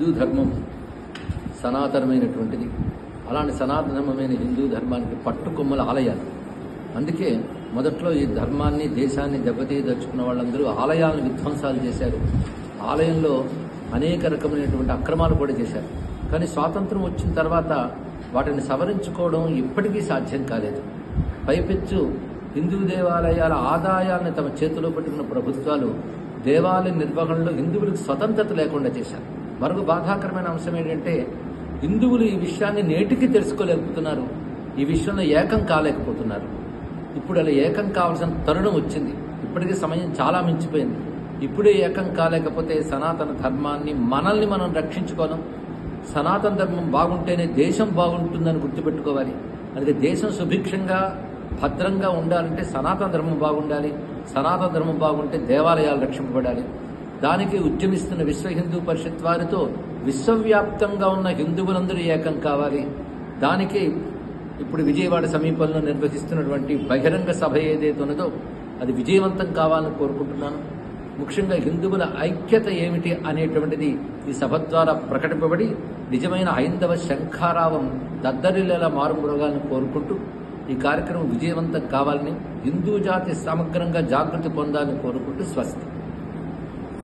హిందూ ధర్మం సనాతనమైనటువంటిది. అలాంటి సనాతనమైన హిందూ ధర్మానికి పట్టుకొమ్మల ఆలయాలు. అందుకే మొదట్లో ఈ ధర్మాన్ని దేశాన్ని దెబ్బతీయదలుచుకున్న వాళ్ళందరూ ఆలయాలను విధ్వంసాలు చేశారు. ఆలయంలో అనేక రకమైనటువంటి అక్రమాలు కూడా చేశారు. కానీ స్వాతంత్రం వచ్చిన తర్వాత వాటిని సవరించుకోవడం ఇప్పటికీ సాధ్యం కాలేదు. పైపెచ్చు హిందూ దేవాలయాల ఆదాయాలను తమ చేతిలో పెట్టుకున్న ప్రభుత్వాలు దేవాలయ నిర్వహణలో హిందువులకు స్వతంత్రత లేకుండా చేశారు. మరొక బాధాకరమైన అంశం ఏంటంటే హిందువులు ఈ విషయాన్ని నేటికి తెలుసుకోలేకపోతున్నారు. ఈ విషయంలో ఏకం కాలేకపోతున్నారు. ఇప్పుడు అలా ఏకం కావాల్సిన తరుణం వచ్చింది. ఇప్పటికీ సమయం చాలా మించిపోయింది. ఇప్పుడే ఏకం కాలేకపోతే సనాతన ధర్మాన్ని మనల్ని మనం రక్షించుకోవడం. సనాతన ధర్మం బాగుంటేనే దేశం బాగుంటుందని గుర్తుపెట్టుకోవాలి. అందుకే దేశం సుభిక్షంగా భద్రంగా ఉండాలంటే సనాతన ధర్మం బాగుండాలి. సనాతన ధర్మం బాగుంటే దేవాలయాలు రక్షింపబడాలి. దానికి ఉద్యమిస్తున్న విశ్వ హిందూ పరిషత్ వారితో విశ్వవ్యాప్తంగా ఉన్న హిందువులందరూ ఏకం కావాలి. దానికి ఇప్పుడు విజయవాడ సమీపంలో నిర్వహిస్తున్నటువంటి బహిరంగ సభ ఏదైతే ఉన్నదో అది విజయవంతం కావాలని కోరుకుంటున్నాను. ముఖ్యంగా హిందువుల ఐక్యత ఏమిటి అనేటువంటిది ఈ సభ ద్వారా ప్రకటింపబడి నిజమైన హైందవ శంఖారావం దద్దరిల్లేలా మారుమ్రోగాలను కోరుకుంటూ ఈ కార్యక్రమం విజయవంతం కావాలని, హిందూ జాతి సమగ్రంగా జాగృతి పొందాలని కోరుకుంటూ స్వస్తి.